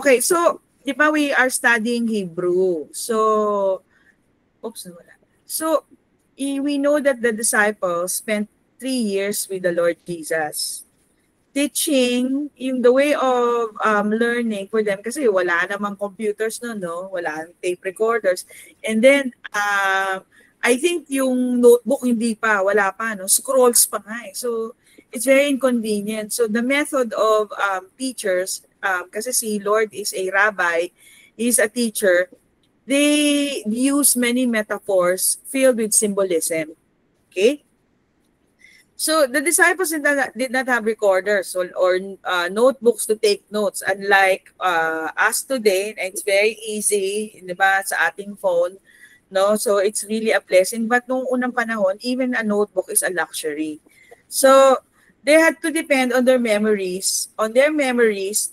Okay, so, di ba we are studying Hebrew. So, oops, nawala. So, we know that the disciples spent 3 years with the Lord Jesus. Teaching, yung the way of learning for them, kasi wala namang computers no? Wala tape recorders. And then, I think yung notebook hindi pa, wala pa, no? Scrolls pa nga eh. So, it's very inconvenient. So, the method of teachers, kasi si Lord is a rabbi, he's a teacher, they use many metaphors filled with symbolism. Okay? So the disciples did not have recorders or notebooks to take notes. Unlike us today, it's very easy, di ba, sa ating phone. No? So it's really a blessing. But nung unang panahon, even a notebook is a luxury. So they had to depend on their memories to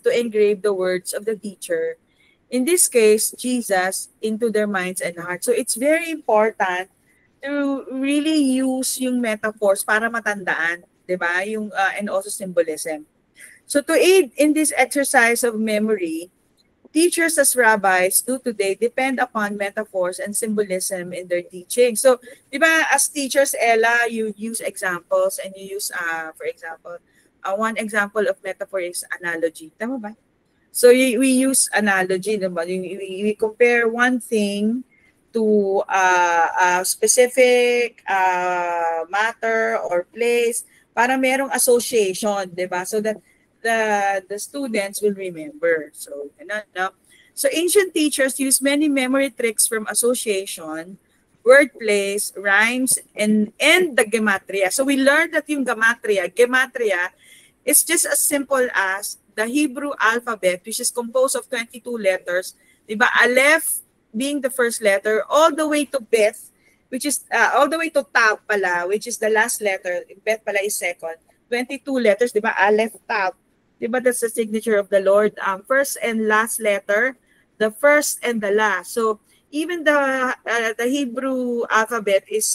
engrave the words of the teacher. In this case, Jesus, into their minds and hearts. So it's very important to really use yung metaphors para matandaan, 'di ba? Yung and also symbolism. So to aid in this exercise of memory, teachers as rabbis do today depend upon metaphors and symbolism in their teaching. So, 'di ba, as teachers, Ella, you use examples and you use for example, one example of metaphor is analogy. Tama ba? So we use analogy, diba? We compare one thing to a specific matter or place para merong association, di ba? So that the students will remember. So, so ancient teachers use many memory tricks from association, word plays, rhymes, and the gematria. So we learned that yung gematria is just as simple as the Hebrew alphabet, which is composed of 22 letters, di ba? Aleph being the first letter, all the way to Beth, which is, all the way to Tav pala, which is the last letter. Beth pala is second. 22 letters, di ba? Aleph, Tav. Di ba that's the signature of the Lord? First and last letter, the first and the last. So, even the Hebrew alphabet is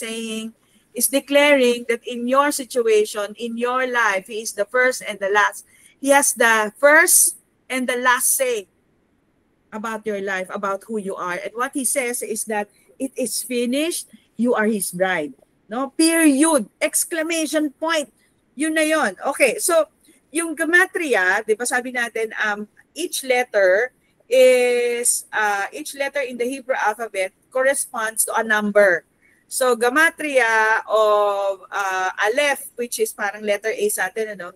declaring that in your situation, in your life, He is the first and the last. He has the first and the last say about your life, about who you are. And what He says is that it is finished, you are His bride. No? Period. Exclamation point. Yun na yun. Okay, so yung gematria, di ba sabi natin, each letter in the Hebrew alphabet corresponds to a number. So gematria of Aleph, which is parang letter A sa atin, ano?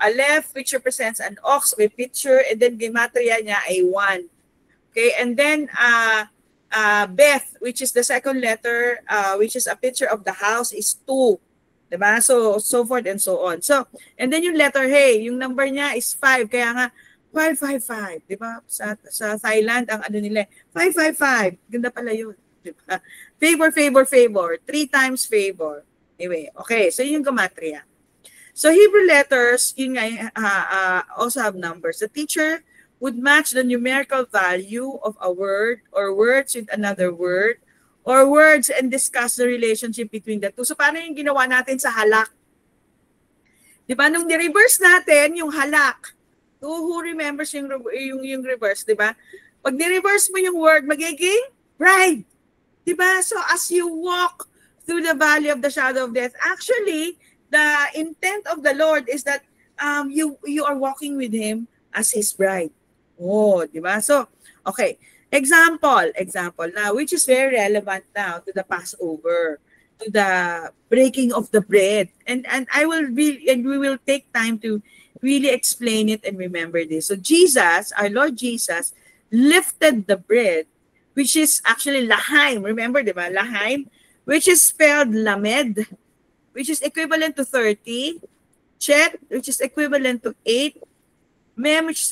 Aleph, which represents an ox with picture, and then gematria niya ay 1. Okay, and then Beth, which is the second letter, which is a picture of the house, is 2. Diba? So forth and so on. So, and then yung letter Hey, yung number niya is 5. Kaya nga, 555. Diba? Sa Thailand, ang ano nila, 555. Ganda pala yun. Diba? Favor. 3 times favor. Anyway, okay. So yung gematria. So Hebrew letters, yun nga, also have numbers. The teacher would match the numerical value of a word or words with another word or words and discuss the relationship between the two. So paano yung ginawa natin sa halak? Di ba? Nung ni-reverse natin yung halak, who remembers yung reverse, di ba? Pag ni-reverse mo yung word, magiging bride. Di ba? So as you walk through the valley of the shadow of death, actually, the intent of the Lord is that you are walking with Him as His bride. Oh, di ba? So, okay. Example now, which is very relevant now to the Passover, to the breaking of the bread. And we will take time to really explain it and remember this. So Jesus, our Lord Jesus, lifted the bread, which is actually lahaim. Remember, di ba? Lahaim, which is spelled lamed, which is equivalent to 30, chet, which is equivalent to 8, mem, which is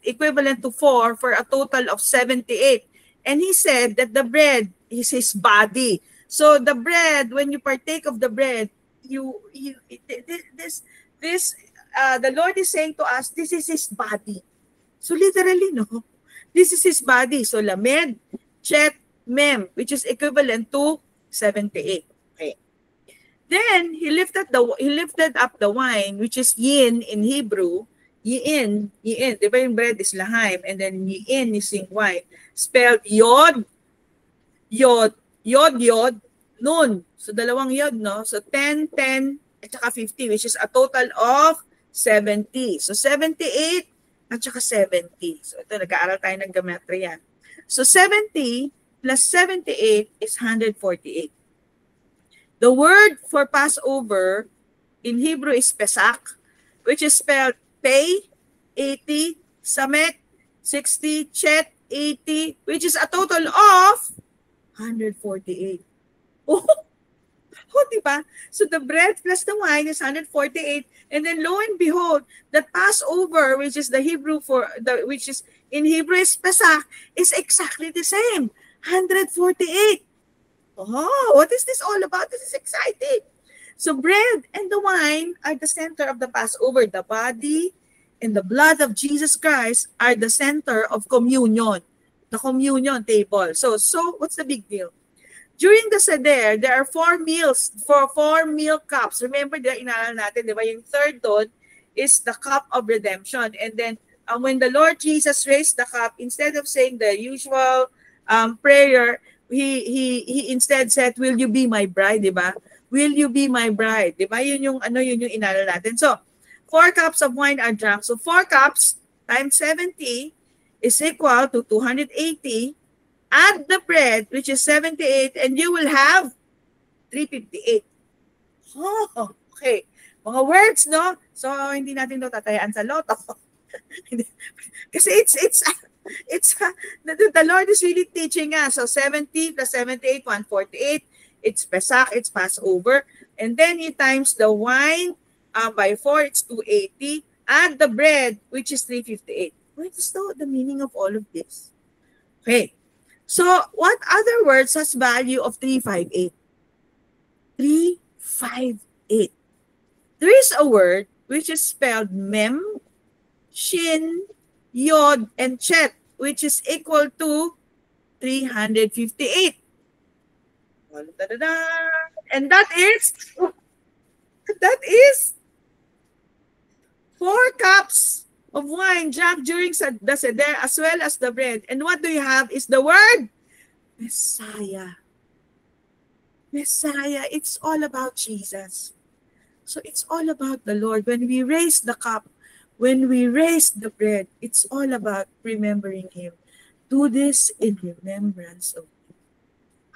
equivalent to 4, for a total of 78. And He said that the bread is His body. So the bread, when you partake of the bread, the Lord is saying to us, this is His body. So literally, no? This is His body. So lamed, chet, mem, which is equivalent to 78. Okay. Then He lifted up the wine, which is yin in Hebrew. Yin, di ba yung bread is lahaim, and then yin is yung wine. Spelled yod, yod, yod, nun. So, dalawang yod, no? So, 10, 10, at saka 50, which is a total of 70. So, 78 at saka 70. So, ito, nag-aaral tayo ng geometry yan. So, 70 plus 78 is 148. The word for Passover in Hebrew is Pesach, which is spelled Pei, 80, Samet, 60, Chet, 80, which is a total of 148. Oh, oh, diba? So the bread plus the wine is 148, and then lo and behold, the Passover, which is the Hebrew for the which is in Hebrew is Pesach, is exactly the same, 148. Oh, what is this all about? This is exciting. So bread and the wine are the center of the Passover. The body and the blood of Jesus Christ are the center of communion, the communion table. So what's the big deal? During the Seder, there are 4 meals, for 4 meal cups. Remember, inaalala natin, di ba? Yung third doon is the cup of redemption. And then, when the Lord Jesus raised the cup, instead of saying the usual prayer, he instead said, "Will you be my bride?" Di ba? Will you be my bride? Di ba? Yun yung inaalala natin. So, 4 cups of wine are drunk. So, 4 cups times 70 is equal to 280. Add the bread, which is 78, and you will have 358. Oh, okay. Mga words, no? So, hindi natin ito tatayaan sa loto. Kasi the Lord is really teaching us. So, 70 plus 78, 148. It's Pesach, it's Passover. And then he times the wine by 4, it's 280. Add the bread, which is 358. What is the meaning of all of this? Okay. So, what other words has value of 358? 358. There is a word which is spelled mem, shin, yod, and chet, which is equal to 358. And that is 4 cups of wine drunk during the Seder as well as the bread. And what do you have is the word Messiah. Messiah. It's all about Jesus. So it's all about the Lord. When we raise the cup, when we raise the bread, it's all about remembering Him. Do this in remembrance of Him.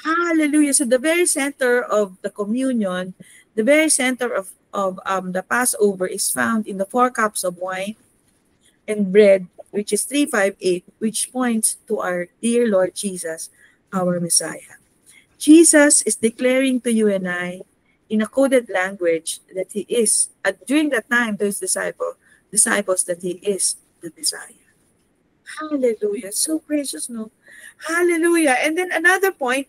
Hallelujah. So the very center of the communion, the very center of the Passover is found in the 4 cups of wine and bread, which is 358, which points to our dear Lord Jesus, our Messiah. Jesus is declaring to you and I in a coded language that He is, during that time to His disciples, that He is the Messiah. Hallelujah. So precious, no? Hallelujah. And then another point,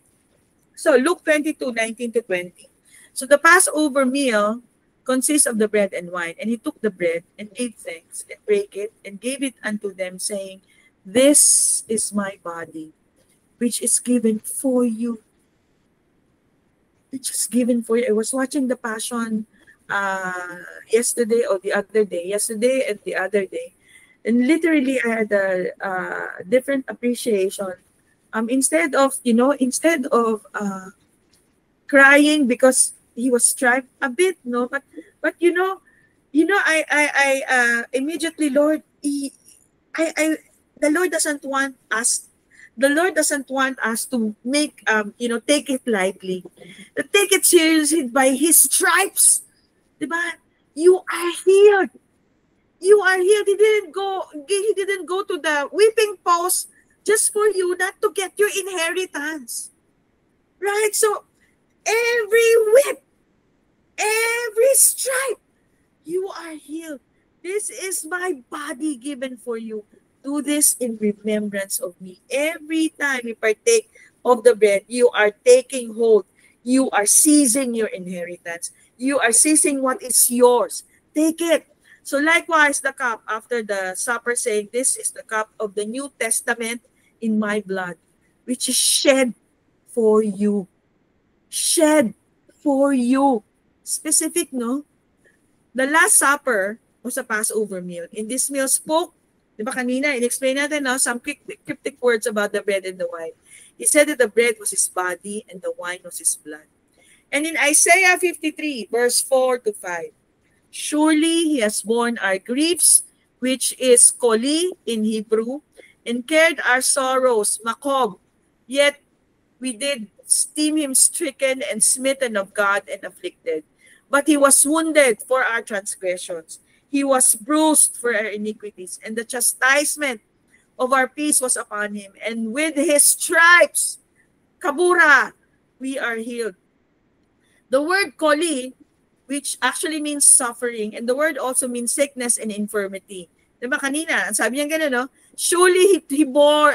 so Luke 22, 19 to 20. So the Passover meal consists of the bread and wine. And he took the bread and gave thanks and brake it and gave it unto them, saying, "This is my body, which is given for you." Which is given for you. I was watching the Passion yesterday and the other day. And literally, I had a different appreciation. Instead of crying because he was struck a bit, no, but I immediately, Lord, the Lord doesn't want us. The Lord doesn't want us to make take it lightly, to take it seriously. By His stripes, diba? You are healed. You are healed. He didn't go to the whipping post just for you not to get your inheritance, right? So every whip, every stripe, you are healed. This is my body given for you. Do this in remembrance of me. Every time you partake of the bread, you are taking hold. You are seizing your inheritance. You are seizing what is yours. Take it. So likewise, the cup after the supper, saying, "This is the cup of the New Testament in my blood, which is shed for you." Shed for you. Specific, no? The Last Supper, o sa Passover meal. In this meal spoke, di ba kanina, in-explain natin some cryptic words about the bread and the wine. He said that the bread was his body and the wine was his blood. And in Isaiah 53, verse 4 to 5, surely he has borne our griefs, which is koli in Hebrew, and carried our sorrows, makob. Yet we did esteem him stricken and smitten of God and afflicted. But he was wounded for our transgressions. He was bruised for our iniquities, and the chastisement of our peace was upon him. And with his stripes, kabura, we are healed. The word koli, which actually means suffering, and the word also means sickness and infirmity. Diba kanina, sabi niya gano'n, no? Surely he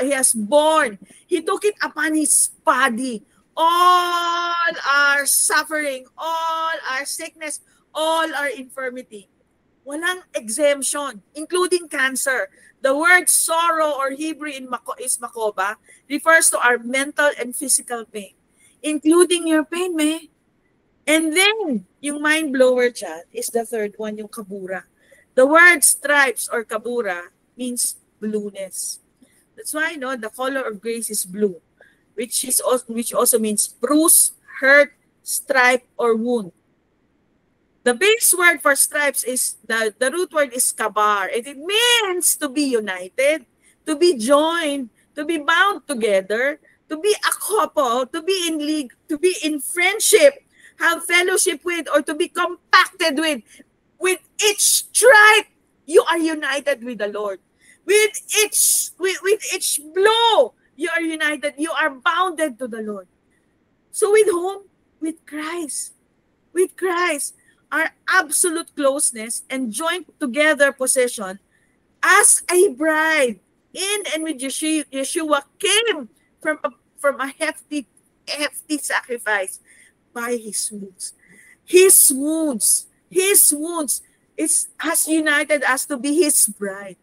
has borne, he took it upon his body, all our suffering, all our sickness, all our infirmity. Walang exemption, including cancer. The word sorrow or Hebrew is makoba refers to our mental and physical pain, including your pain, may. And then, yung mind blower chat is the third one, yung kabura. The word stripes or kabura means blueness. That's why the color of grace is blue, which also means bruise, hurt, stripe, or wound. The base word for stripes is the root word is kabar. It means to be united, to be joined, to be bound together, to be a couple, to be in league, to be in friendship, have fellowship with, or to be compacted with. With each stripe, you are united with the Lord. With each blow, you are united. You are bounded to the Lord. So with whom? With Christ. With Christ. Our absolute closeness and joint together possession as a bride in and with Yeshua came from a hefty sacrifice by his wounds. His wounds has united us to be his bride.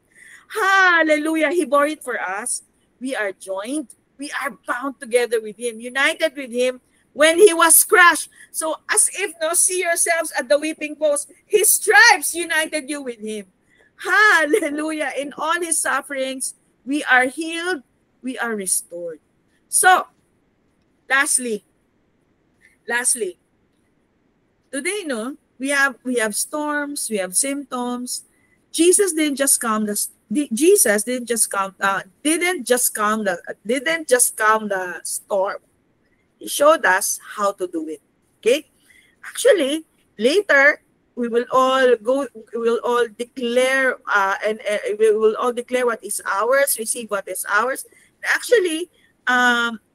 Hallelujah. He bore it for us. We are joined. We are bound together with him, united with him when he was crushed. So as if, see yourselves at the whipping post. His stripes united you with him. Hallelujah. In all his sufferings, we are healed. We are restored. So, lastly, today, we have storms, we have symptoms. Jesus didn't just calm the storm. He showed us how to do it. Okay? Actually, later we will all declare what is ours, receive what is ours. Actually,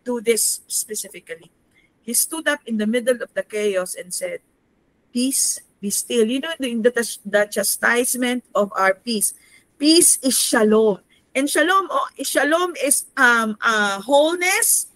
do this specifically. He stood up in the middle of the chaos and said, peace, be still. The chastisement of our peace. Peace is shalom. And shalom is wholeness,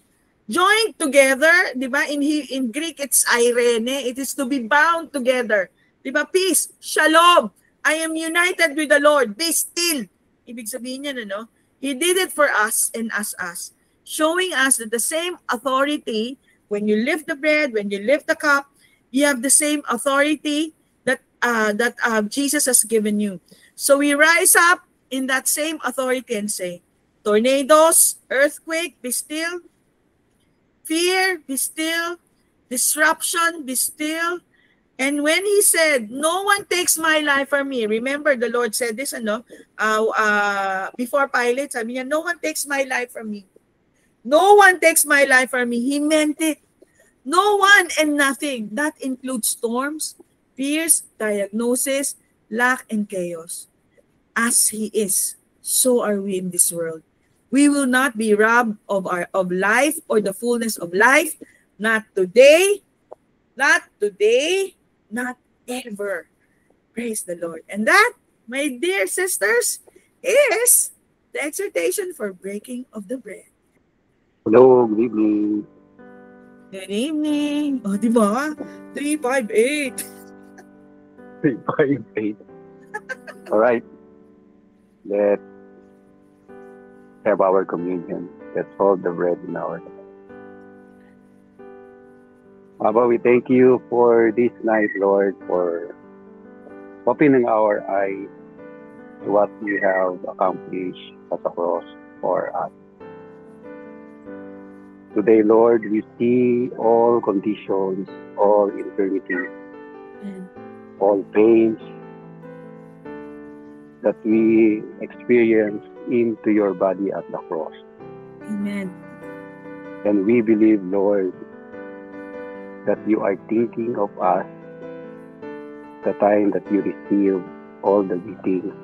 joined together. Diba? In Greek, it's irene. It is to be bound together. Diba? Peace, shalom. I am united with the Lord. Be still. Ibig sabihin niya, He did it for us and us. Showing us that the same authority, when you lift the bread, when you lift the cup, you have the same authority that Jesus has given you. So we rise up in that same authority and say, tornadoes, earthquake, be still. Fear, be still. Disruption, be still. And when he said, no one takes my life from me. Remember, the Lord said this, before Pilate, sabi niya, no one takes my life from me. No one takes my life from me. He meant it. No one and nothing. That includes storms, fears, diagnosis, lack, and chaos. As he is, so are we in this world. We will not be robbed of life or the fullness of life. Not today, not ever. Praise the Lord. And that, my dear sisters, is the exhortation for breaking of the bread. Hello, good evening. Good evening. Oh, di ba? 358. 358. All right. Let's have our communion. Let's hold the bread in our hand. Abba, we thank you for this night, Lord, for opening our eyes to what you have accomplished at the cross for us. Today, Lord, we see all conditions, all infirmities, all pains that we experience into your body at the cross. Amen. And we believe, Lord, that you are thinking of us the time that you receive all the beatings,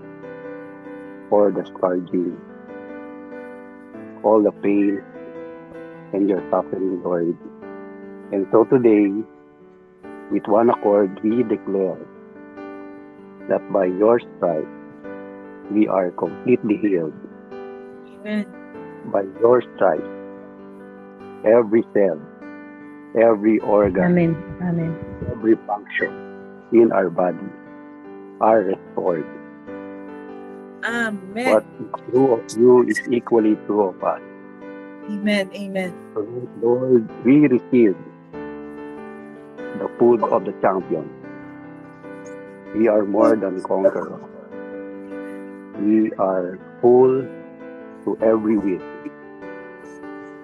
all the scourging, all the pain, and your suffering, Lord. And so today, with one accord, we declare that by your stripes, we are completely healed. Amen. By your stripes, every cell, every organ, Amen. Amen. every function in our body are restored. Amen. What is true of you is equally true of us. Amen. Amen. So, Lord, we receive the food of the champion. We are more than conquerors. We are full to every wish,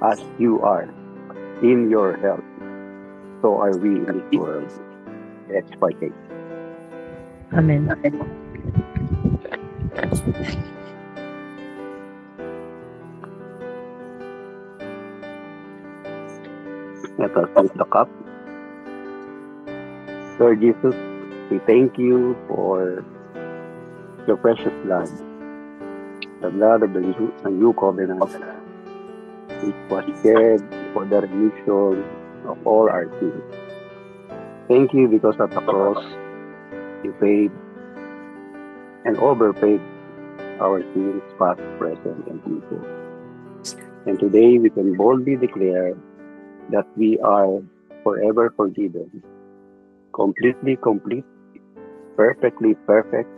as you are in your health. So are we in this world. Let's partake. Amen. Let us lift the cup. Lord Jesus, we thank you for your precious blood, the blood of the new covenant, which was shed for the remission of all our sins. Thank you because at the cross you paid and overpaid our sins, past, present, and future. And today we can boldly declare that we are forever forgiven, completely complete, perfectly perfect,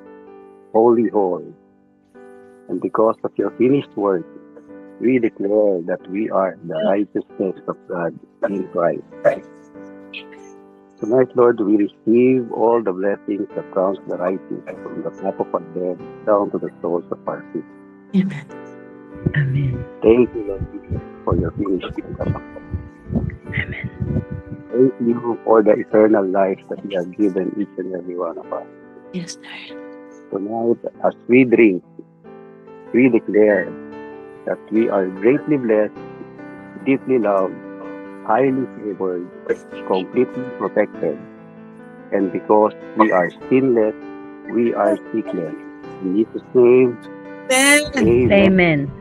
wholly whole. And because of your finished work, we declare that we are the righteousness of God in Christ. Tonight, Lord, we receive all the blessings that crowns the righteous, from the top of our head down to the soles of our feet. Amen. Amen. Thank you, Lord Jesus, for your finished work. Amen. Thank you for the eternal life that you have given each and every one of us. Yes, Lord. Tonight, as we drink, we declare that we are greatly blessed, deeply loved, highly favored, completely protected. And because we are sinless, we are sickless. In Jesus' name, Amen. amen. Amen.